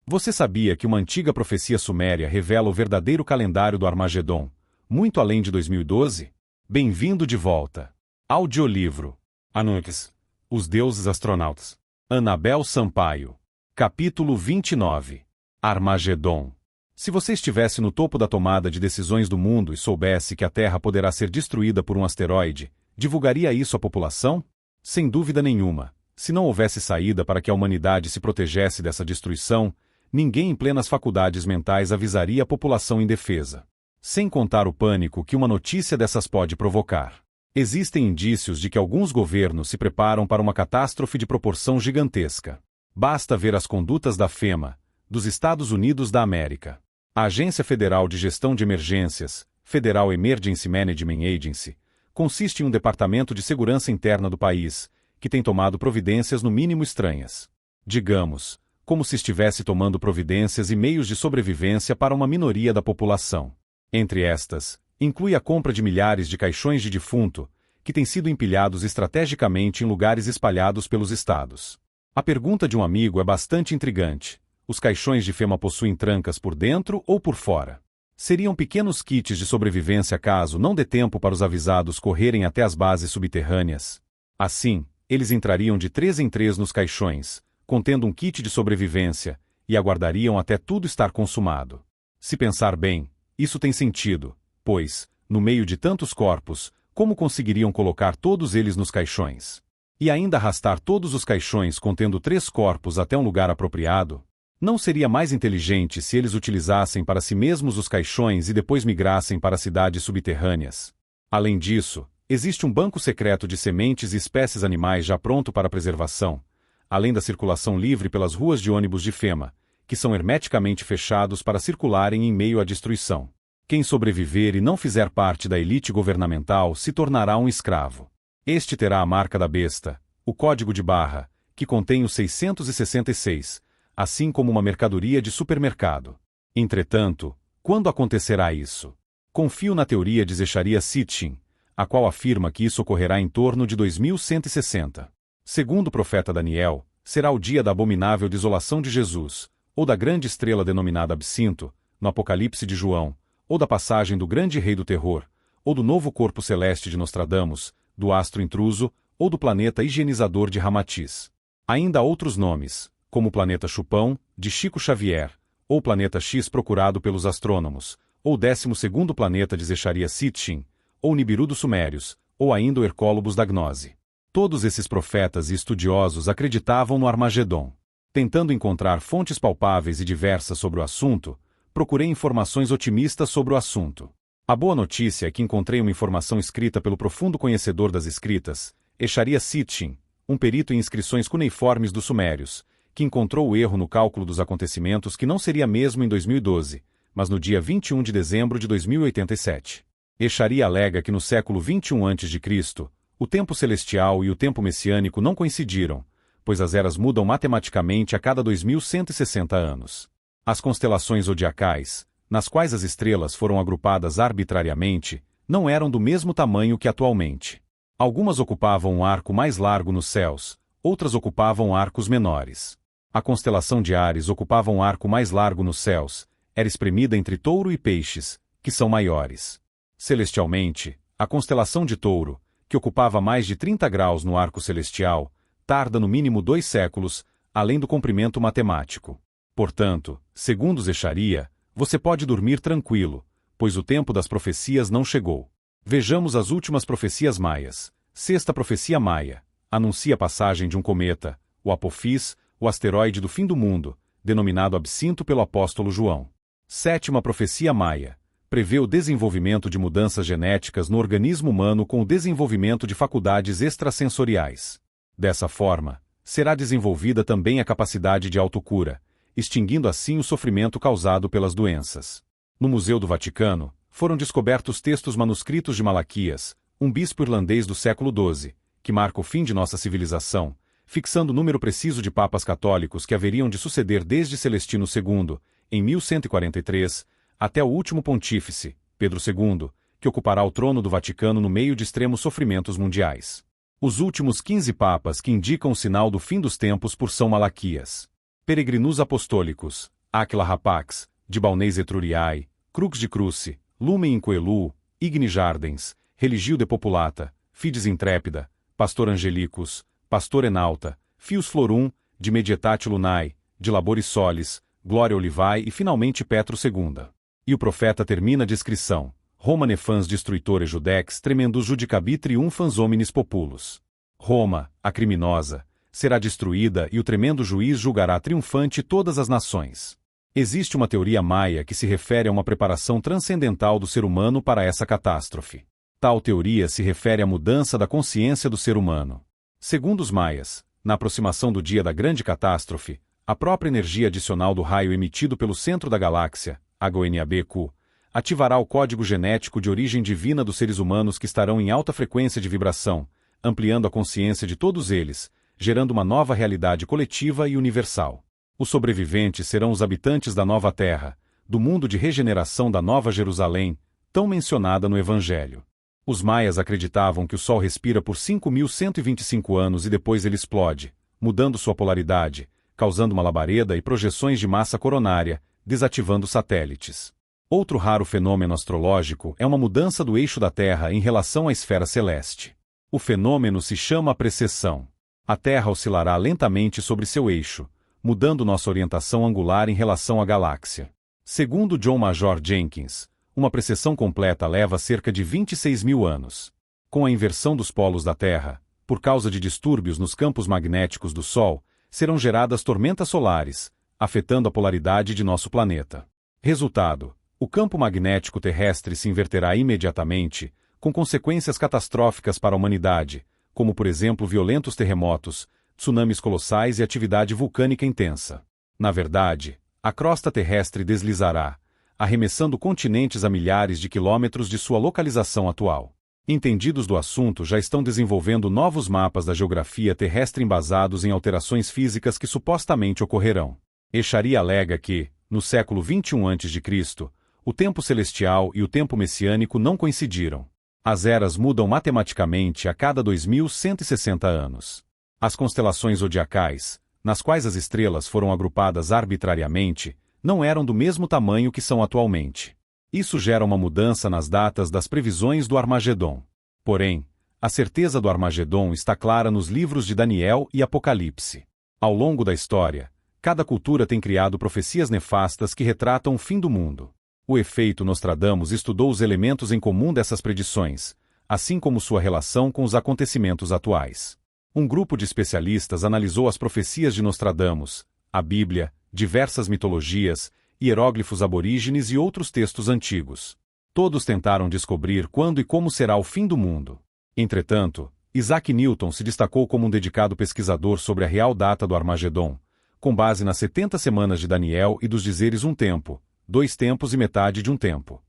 Você sabia que uma antiga profecia suméria revela o verdadeiro calendário do Armagedon, muito além de 2012? Bem-vindo de volta. Audiolivro. Anunnakis. Os deuses astronautas. Anabel Sampaio. Capítulo 29. Armagedon. Se você estivesse no topo da tomada de decisões do mundo e soubesse que a Terra poderá ser destruída por um asteroide, divulgaria isso à população? Sem dúvida nenhuma. Se não houvesse saída para que a humanidade se protegesse dessa destruição, ninguém em plenas faculdades mentais avisaria a população indefesa. Sem contar o pânico que uma notícia dessas pode provocar. Existem indícios de que alguns governos se preparam para uma catástrofe de proporção gigantesca. Basta ver as condutas da FEMA, dos Estados Unidos da América. A Agência Federal de Gestão de Emergências, Federal Emergency Management Agency, consiste em um departamento de segurança interna do país, que tem tomado providências no mínimo estranhas. Digamos, como se estivesse tomando providências e meios de sobrevivência para uma minoria da população. Entre estas, inclui a compra de milhares de caixões de defunto, que têm sido empilhados estrategicamente em lugares espalhados pelos estados. A pergunta de um amigo é bastante intrigante. Os caixões de FEMA possuem trancas por dentro ou por fora? Seriam pequenos kits de sobrevivência caso não dê tempo para os avisados correrem até as bases subterrâneas. Assim, eles entrariam de 3 em 3 nos caixões, contendo um kit de sobrevivência, e aguardariam até tudo estar consumado. Se pensar bem, isso tem sentido, pois, no meio de tantos corpos, como conseguiriam colocar todos eles nos caixões? E ainda arrastar todos os caixões contendo 3 corpos até um lugar apropriado? Não seria mais inteligente se eles utilizassem para si mesmos os caixões e depois migrassem para cidades subterrâneas? Além disso, existe um banco secreto de sementes e espécies animais já pronto para preservação, além da circulação livre pelas ruas de ônibus de FEMA, que são hermeticamente fechados para circularem em meio à destruição. Quem sobreviver e não fizer parte da elite governamental se tornará um escravo. Este terá a marca da besta, o código de barra, que contém o 666, assim como uma mercadoria de supermercado. Entretanto, quando acontecerá isso? Confio na teoria de Zecharia Sitchin, a qual afirma que isso ocorrerá em torno de 2160. Segundo o profeta Daniel, será o dia da abominável desolação de Jesus, ou da grande estrela denominada Absinto, no Apocalipse de João, ou da passagem do grande rei do terror, ou do novo corpo celeste de Nostradamus, do astro intruso, ou do planeta higienizador de Ramatiz. Ainda há outros nomes, como o planeta Chupão, de Chico Xavier, ou o planeta X procurado pelos astrônomos, ou o 12º planeta de Zecharia Sitchin, ou Nibiru dos Sumérios, ou ainda o Hercólobos da Gnose. Todos esses profetas e estudiosos acreditavam no Armagedon. Tentando encontrar fontes palpáveis e diversas sobre o assunto, procurei informações otimistas sobre o assunto. A boa notícia é que encontrei uma informação escrita pelo profundo conhecedor das escritas, Zecharia Sitchin, um perito em inscrições cuneiformes dos Sumérios, que encontrou o erro no cálculo dos acontecimentos que não seria mesmo em 2012, mas no dia 21 de dezembro de 2087. Zecharia alega que no século 21 a.C., o tempo celestial e o tempo messiânico não coincidiram, pois as eras mudam matematicamente a cada 2160 anos. As constelações zodiacais, nas quais as estrelas foram agrupadas arbitrariamente, não eram do mesmo tamanho que atualmente. Algumas ocupavam um arco mais largo nos céus, outras ocupavam arcos menores. A constelação de Áries ocupava um arco mais largo nos céus, era espremida entre Touro e Peixes, que são maiores. Celestialmente, a constelação de Touro, que ocupava mais de 30 graus no arco celestial, tarda no mínimo 2 séculos, além do comprimento matemático. Portanto, segundo Zecharia, você pode dormir tranquilo, pois o tempo das profecias não chegou. Vejamos as últimas profecias maias. Sexta profecia maia anuncia a passagem de um cometa, o Apophis, o asteroide do fim do mundo, denominado Absinto pelo apóstolo João. Sétima profecia maia prevê o desenvolvimento de mudanças genéticas no organismo humano com o desenvolvimento de faculdades extrasensoriais. Dessa forma, será desenvolvida também a capacidade de autocura, extinguindo assim o sofrimento causado pelas doenças. No Museu do Vaticano, foram descobertos textos manuscritos de Malaquias, um bispo irlandês do século XII, que marca o fim de nossa civilização, fixando o número preciso de papas católicos que haveriam de suceder desde Celestino II, em 1143, até o último pontífice, Pedro II, que ocupará o trono do Vaticano no meio de extremos sofrimentos mundiais. Os últimos 15 papas que indicam o sinal do fim dos tempos por São Malaquias. Peregrinus apostólicos, Aquila rapax, de Balneis Etruriae, Crux de Cruce, Lumen Incoelu, Igni Jardens, Religio de Populata, Fides Intrépida, Pastor Angelicus, Pastor Enalta, Fius Florum, de Medietate Lunae, de Laboris Solis, Gloria Olivae e finalmente Petro II. E o profeta termina a descrição: Roma nefans destruitore judex tremendus judicabi triunfans hominis populus. Roma, a criminosa, será destruída e o tremendo juiz julgará triunfante todas as nações. Existe uma teoria maia que se refere a uma preparação transcendental do ser humano para essa catástrofe. Tal teoria se refere à mudança da consciência do ser humano. Segundo os maias, na aproximação do dia da grande catástrofe, a própria energia adicional do raio emitido pelo centro da galáxia, HONABQ, ativará o código genético de origem divina dos seres humanos que estarão em alta frequência de vibração, ampliando a consciência de todos eles, gerando uma nova realidade coletiva e universal. Os sobreviventes serão os habitantes da nova Terra, do mundo de regeneração da Nova Jerusalém, tão mencionada no Evangelho. Os maias acreditavam que o Sol respira por 5.125 anos e depois ele explode, mudando sua polaridade, causando uma labareda e projeções de massa coronária, desativando satélites. Outro raro fenômeno astrológico é uma mudança do eixo da Terra em relação à esfera celeste. O fenômeno se chama precessão. A Terra oscilará lentamente sobre seu eixo, mudando nossa orientação angular em relação à galáxia. Segundo John Major Jenkins, uma precessão completa leva cerca de 26.000 anos. Com a inversão dos polos da Terra, por causa de distúrbios nos campos magnéticos do Sol, serão geradas tormentas solares, afetando a polaridade de nosso planeta. Resultado: o campo magnético terrestre se inverterá imediatamente, com consequências catastróficas para a humanidade, como por exemplo violentos terremotos, tsunamis colossais e atividade vulcânica intensa. Na verdade, a crosta terrestre deslizará, arremessando continentes a milhares de quilômetros de sua localização atual. Entendidos do assunto já estão desenvolvendo novos mapas da geografia terrestre embasados em alterações físicas que supostamente ocorrerão. Echaria alega que, no século 21 a.C., o tempo celestial e o tempo messiânico não coincidiram. As eras mudam matematicamente a cada 2160 anos. As constelações zodiacais, nas quais as estrelas foram agrupadas arbitrariamente, não eram do mesmo tamanho que são atualmente. Isso gera uma mudança nas datas das previsões do Armagedon. Porém, a certeza do Armagedon está clara nos livros de Daniel e Apocalipse. Ao longo da história, cada cultura tem criado profecias nefastas que retratam o fim do mundo. O efeito Nostradamus estudou os elementos em comum dessas predições, assim como sua relação com os acontecimentos atuais. Um grupo de especialistas analisou as profecias de Nostradamus, a Bíblia, diversas mitologias, hieróglifos aborígenes e outros textos antigos. Todos tentaram descobrir quando e como será o fim do mundo. Entretanto, Isaac Newton se destacou como um dedicado pesquisador sobre a real data do Armagedon, com base nas 70 semanas de Daniel e dos dizeres um tempo, 2 tempos e metade de um tempo.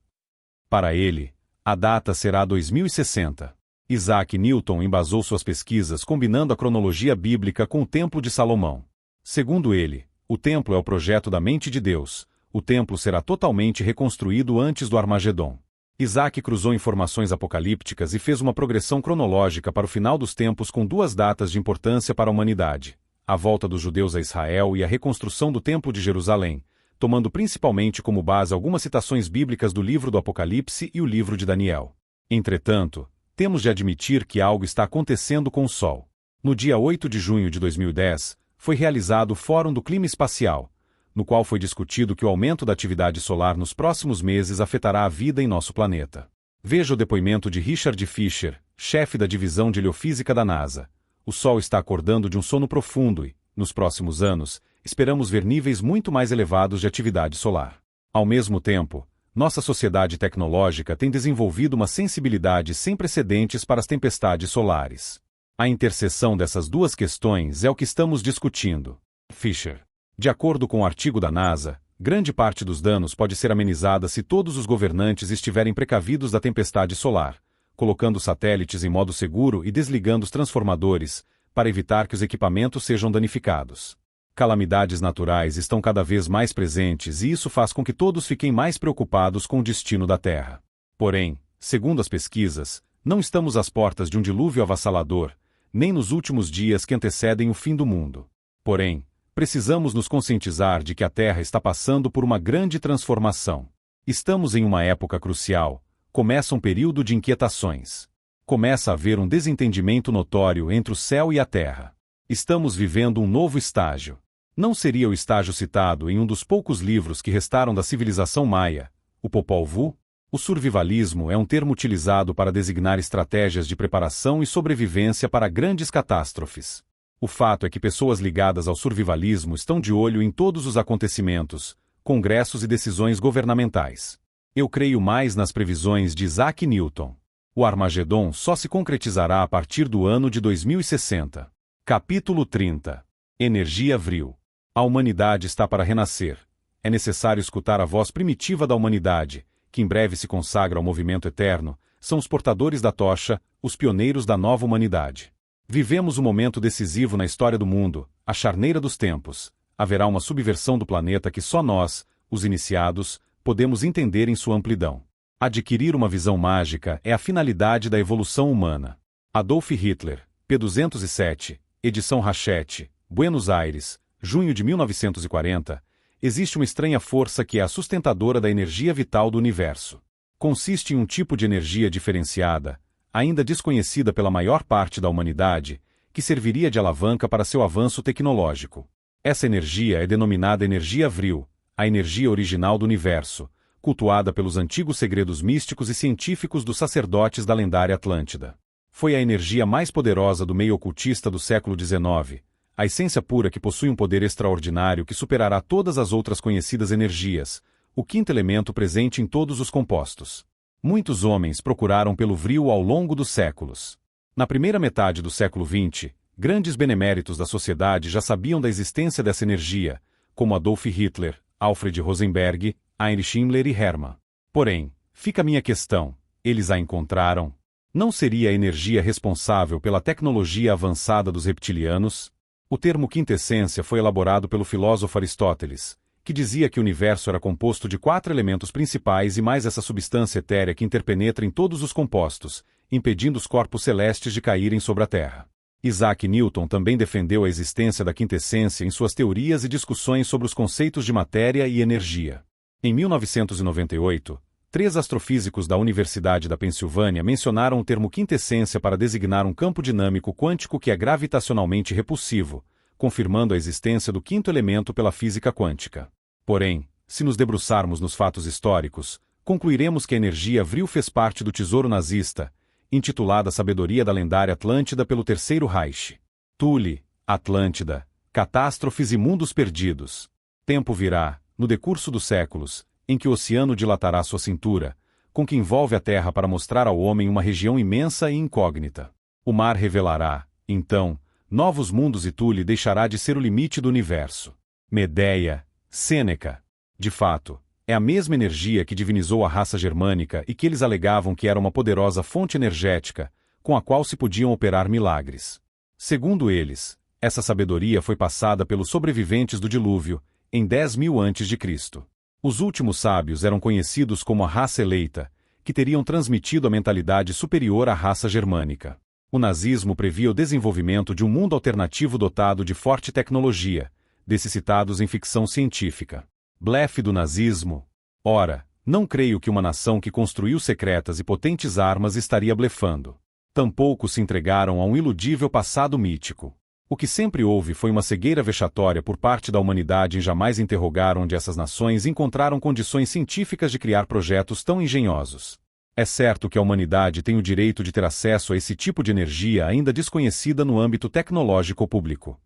Para ele, a data será 2060. Isaac Newton embasou suas pesquisas combinando a cronologia bíblica com o Templo de Salomão. Segundo ele, o templo é o projeto da mente de Deus. O templo será totalmente reconstruído antes do Armagedon. Isaac cruzou informações apocalípticas e fez uma progressão cronológica para o final dos tempos com 2 datas de importância para a humanidade: a volta dos judeus a Israel e a reconstrução do Templo de Jerusalém, tomando principalmente como base algumas citações bíblicas do livro do Apocalipse e o livro de Daniel. Entretanto, temos de admitir que algo está acontecendo com o Sol. No dia 8 de junho de 2010, foi realizado o Fórum do Clima Espacial, no qual foi discutido que o aumento da atividade solar nos próximos meses afetará a vida em nosso planeta. Veja o depoimento de Richard Fisher, chefe da divisão de heliofísica da NASA. O Sol está acordando de um sono profundo e, nos próximos anos, esperamos ver níveis muito mais elevados de atividade solar. Ao mesmo tempo, nossa sociedade tecnológica tem desenvolvido uma sensibilidade sem precedentes para as tempestades solares. A interseção dessas duas questões é o que estamos discutindo. Fisher. De acordo com o artigo da NASA, grande parte dos danos pode ser amenizada se todos os governantes estiverem precavidos da tempestade solar, colocando satélites em modo seguro e desligando os transformadores, para evitar que os equipamentos sejam danificados. Calamidades naturais estão cada vez mais presentes e isso faz com que todos fiquem mais preocupados com o destino da Terra. Porém, segundo as pesquisas, não estamos às portas de um dilúvio avassalador, nem nos últimos dias que antecedem o fim do mundo. Porém, Precisamos nos conscientizar de que a Terra está passando por uma grande transformação. Estamos em uma época crucial. Começa um período de inquietações. Começa a haver um desentendimento notório entre o céu e a terra. Estamos vivendo um novo estágio. Não seria o estágio citado em um dos poucos livros que restaram da civilização maia, o Popol Vuh? O survivalismo é um termo utilizado para designar estratégias de preparação e sobrevivência para grandes catástrofes. O fato é que pessoas ligadas ao survivalismo estão de olho em todos os acontecimentos, congressos e decisões governamentais. Eu creio mais nas previsões de Isaac Newton. O Armagedon só se concretizará a partir do ano de 2060. Capítulo 30. Energia Vril. A humanidade está para renascer. É necessário escutar a voz primitiva da humanidade, que em breve se consagra ao movimento eterno, são os portadores da tocha, os pioneiros da nova humanidade. Vivemos um momento decisivo na história do mundo, a charneira dos tempos. Haverá uma subversão do planeta que só nós, os iniciados, podemos entender em sua amplidão. Adquirir uma visão mágica é a finalidade da evolução humana. Adolf Hitler, p. 207, edição Hachette, Buenos Aires, junho de 1940, existe uma estranha força que é a sustentadora da energia vital do universo. Consiste em um tipo de energia diferenciada, ainda desconhecida pela maior parte da humanidade, que serviria de alavanca para seu avanço tecnológico. Essa energia é denominada energia vril, a energia original do universo, cultuada pelos antigos segredos místicos e científicos dos sacerdotes da lendária Atlântida. Foi a energia mais poderosa do meio ocultista do século XIX, a essência pura que possui um poder extraordinário que superará todas as outras conhecidas energias, o quinto elemento presente em todos os compostos. Muitos homens procuraram pelo vril ao longo dos séculos. Na primeira metade do século XX, grandes beneméritos da sociedade já sabiam da existência dessa energia, como Adolf Hitler, Alfred Rosenberg, Heinrich Himmler e Hermann. Porém, fica a minha questão: eles a encontraram? Não seria a energia responsável pela tecnologia avançada dos reptilianos? O termo quintessência foi elaborado pelo filósofo Aristóteles, que dizia que o universo era composto de 4 elementos principais e mais essa substância etérea que interpenetra em todos os compostos, impedindo os corpos celestes de caírem sobre a Terra. Isaac Newton também defendeu a existência da quintessência em suas teorias e discussões sobre os conceitos de matéria e energia. Em 1998, 3 astrofísicos da Universidade da Pensilvânia mencionaram o termo quintessência para designar um campo dinâmico quântico que é gravitacionalmente repulsivo, confirmando a existência do quinto elemento pela física quântica. Porém, se nos debruçarmos nos fatos históricos, concluiremos que a energia vril fez parte do tesouro nazista, intitulada Sabedoria da lendária Atlântida pelo Terceiro Reich. Thule, Atlântida, catástrofes e mundos perdidos. Tempo virá, no decurso dos séculos, em que o oceano dilatará sua cintura, com que envolve a terra para mostrar ao homem uma região imensa e incógnita. O mar revelará, então, novos mundos e Thule deixará de ser o limite do universo. Medeia, Sêneca. De fato, é a mesma energia que divinizou a raça germânica e que eles alegavam que era uma poderosa fonte energética, com a qual se podiam operar milagres. Segundo eles, essa sabedoria foi passada pelos sobreviventes do dilúvio, em 10.000 a.C. Os últimos sábios eram conhecidos como a raça eleita, que teriam transmitido a mentalidade superior à raça germânica. O nazismo previa o desenvolvimento de um mundo alternativo dotado de forte tecnologia, desses citados em ficção científica. Blefe do nazismo? Ora, não creio que uma nação que construiu secretas e potentes armas estaria blefando. Tampouco se entregaram a um iludível passado mítico. O que sempre houve foi uma cegueira vexatória por parte da humanidade em jamais interrogar onde essas nações encontraram condições científicas de criar projetos tão engenhosos. É certo que a humanidade tem o direito de ter acesso a esse tipo de energia ainda desconhecida no âmbito tecnológico público.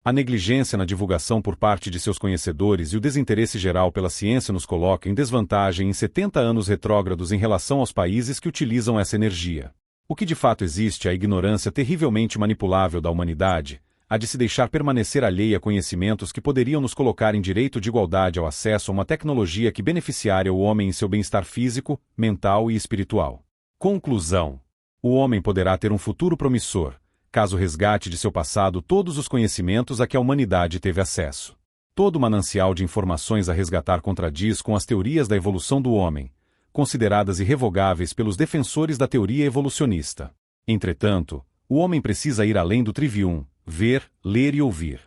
A negligência na divulgação por parte de seus conhecedores e o desinteresse geral pela ciência nos coloca em desvantagem em 70 anos retrógrados em relação aos países que utilizam essa energia. O que de fato existe é a ignorância terrivelmente manipulável da humanidade, a de se deixar permanecer alheia a conhecimentos que poderiam nos colocar em direito de igualdade ao acesso a uma tecnologia que beneficiaria o homem em seu bem-estar físico, mental e espiritual. Conclusão: o homem poderá ter um futuro promissor, caso resgate de seu passado todos os conhecimentos a que a humanidade teve acesso. Todo manancial de informações a resgatar contradiz com as teorias da evolução do homem, consideradas irrevogáveis pelos defensores da teoria evolucionista. Entretanto, o homem precisa ir além do trivium, ver, ler e ouvir.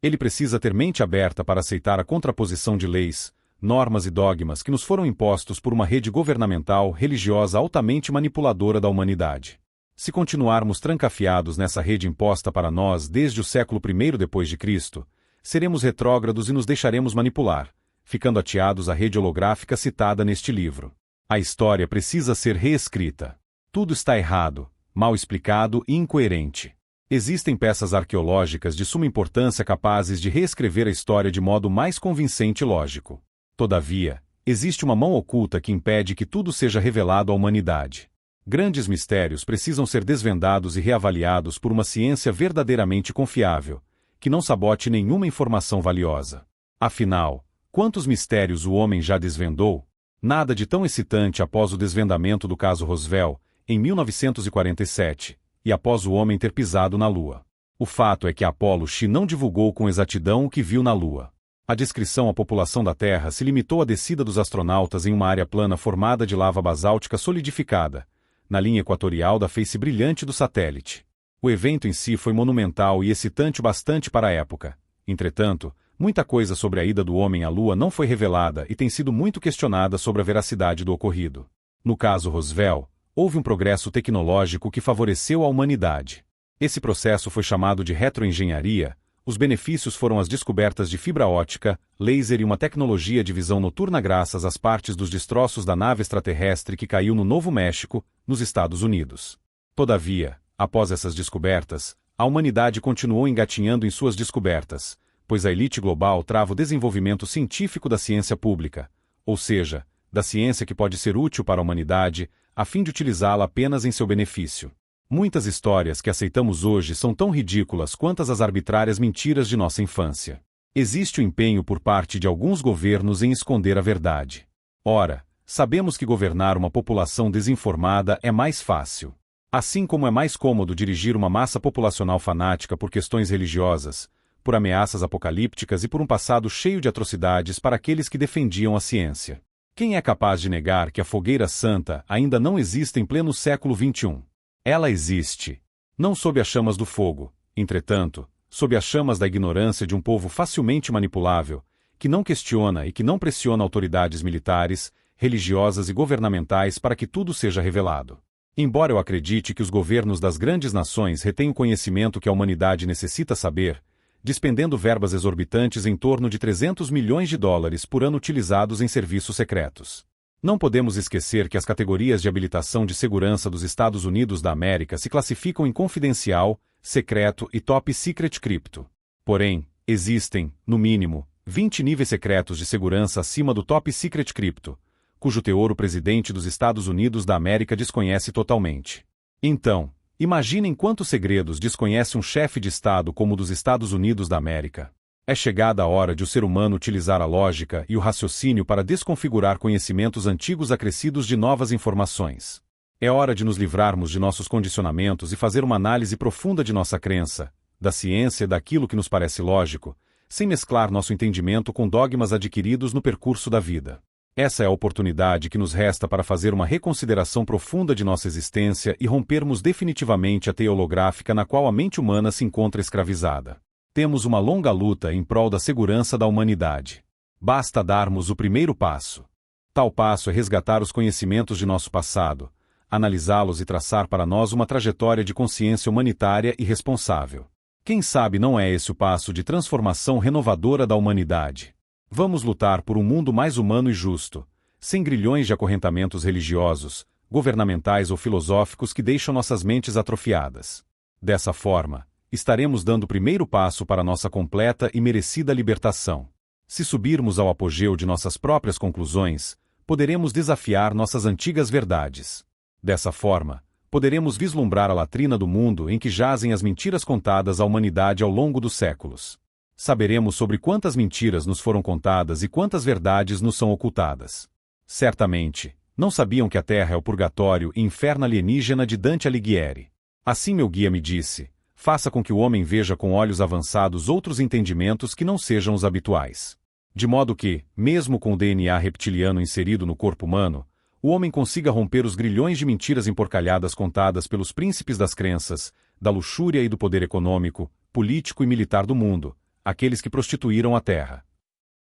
Ele precisa ter mente aberta para aceitar a contraposição de leis, normas e dogmas que nos foram impostos por uma rede governamental religiosa altamente manipuladora da humanidade. Se continuarmos trancafiados nessa rede imposta para nós desde o século I depois de Cristo, seremos retrógrados e nos deixaremos manipular, ficando ateados à rede holográfica citada neste livro. A história precisa ser reescrita. Tudo está errado, mal explicado e incoerente. Existem peças arqueológicas de suma importância capazes de reescrever a história de modo mais convincente e lógico. Todavia, existe uma mão oculta que impede que tudo seja revelado à humanidade. Grandes mistérios precisam ser desvendados e reavaliados por uma ciência verdadeiramente confiável, que não sabote nenhuma informação valiosa. Afinal, quantos mistérios o homem já desvendou? Nada de tão excitante após o desvendamento do caso Roswell, em 1947, e após o homem ter pisado na Lua. O fato é que a Apollo-X não divulgou com exatidão o que viu na Lua. A descrição à população da Terra se limitou à descida dos astronautas em uma área plana formada de lava basáltica solidificada, na linha equatorial da face brilhante do satélite. O evento em si foi monumental e excitante bastante para a época. Entretanto, muita coisa sobre a ida do homem à Lua não foi revelada e tem sido muito questionada sobre a veracidade do ocorrido. No caso Roswell, houve um progresso tecnológico que favoreceu a humanidade. Esse processo foi chamado de retroengenharia. Os benefícios foram as descobertas de fibra óptica, laser e uma tecnologia de visão noturna graças às partes dos destroços da nave extraterrestre que caiu no Novo México, nos Estados Unidos. Todavia, após essas descobertas, a humanidade continuou engatinhando em suas descobertas, pois a elite global trava o desenvolvimento científico da ciência pública, ou seja, da ciência que pode ser útil para a humanidade, a fim de utilizá-la apenas em seu benefício. Muitas histórias que aceitamos hoje são tão ridículas quanto as arbitrárias mentiras de nossa infância. Existe o empenho por parte de alguns governos em esconder a verdade. Ora, sabemos que governar uma população desinformada é mais fácil. Assim como é mais cômodo dirigir uma massa populacional fanática por questões religiosas, por ameaças apocalípticas e por um passado cheio de atrocidades para aqueles que defendiam a ciência. Quem é capaz de negar que a fogueira santa ainda não existe em pleno século XXI? Ela existe. Não sob as chamas do fogo, entretanto, sob as chamas da ignorância de um povo facilmente manipulável, que não questiona e que não pressiona autoridades militares, religiosas e governamentais para que tudo seja revelado. Embora eu acredite que os governos das grandes nações retêm o conhecimento que a humanidade necessita saber, despendendo verbas exorbitantes em torno de 300 milhões de dólares por ano utilizados em serviços secretos. Não podemos esquecer que as categorias de habilitação de segurança dos Estados Unidos da América se classificam em confidencial, secreto e top secret cripto. Porém, existem, no mínimo, 20 níveis secretos de segurança acima do top secret cripto, cujo teor o presidente dos Estados Unidos da América desconhece totalmente. Então, imaginem quantos segredos desconhece um chefe de Estado como o dos Estados Unidos da América. É chegada a hora de o ser humano utilizar a lógica e o raciocínio para desconfigurar conhecimentos antigos acrescidos de novas informações. É hora de nos livrarmos de nossos condicionamentos e fazer uma análise profunda de nossa crença, da ciência e daquilo que nos parece lógico, sem mesclar nosso entendimento com dogmas adquiridos no percurso da vida. Essa é a oportunidade que nos resta para fazer uma reconsideração profunda de nossa existência e rompermos definitivamente a teia holográfica na qual a mente humana se encontra escravizada. Temos uma longa luta em prol da segurança da humanidade. Basta darmos o primeiro passo. Tal passo é resgatar os conhecimentos de nosso passado, analisá-los e traçar para nós uma trajetória de consciência humanitária e responsável. Quem sabe não é esse o passo de transformação renovadora da humanidade? Vamos lutar por um mundo mais humano e justo, sem grilhões de acorrentamentos religiosos, governamentais ou filosóficos que deixam nossas mentes atrofiadas. Dessa forma, estaremos dando o primeiro passo para nossa completa e merecida libertação. Se subirmos ao apogeu de nossas próprias conclusões, poderemos desafiar nossas antigas verdades. Dessa forma, poderemos vislumbrar a latrina do mundo em que jazem as mentiras contadas à humanidade ao longo dos séculos. Saberemos sobre quantas mentiras nos foram contadas e quantas verdades nos são ocultadas. Certamente, não sabiam que a Terra é o purgatório e inferno alienígena de Dante Alighieri. Assim meu guia me disse: faça com que o homem veja com olhos avançados outros entendimentos que não sejam os habituais. De modo que, mesmo com o DNA reptiliano inserido no corpo humano, o homem consiga romper os grilhões de mentiras emporcalhadas contadas pelos príncipes das crenças, da luxúria e do poder econômico, político e militar do mundo, aqueles que prostituíram a terra.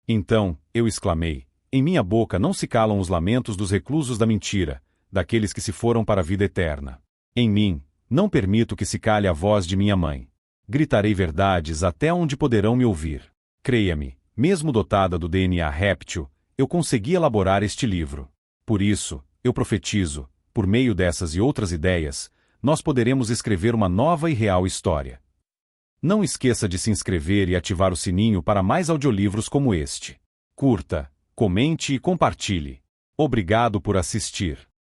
Então, eu exclamei, em minha boca não se calam os lamentos dos reclusos da mentira, daqueles que se foram para a vida eterna. Em mim, não permito que se cale a voz de minha mãe. Gritarei verdades até onde poderão me ouvir. Creia-me, mesmo dotada do DNA réptil, eu consegui elaborar este livro. Por isso, eu profetizo, por meio dessas e outras ideias, nós poderemos escrever uma nova e real história. Não esqueça de se inscrever e ativar o sininho para mais audiolivros como este. Curta, comente e compartilhe. Obrigado por assistir.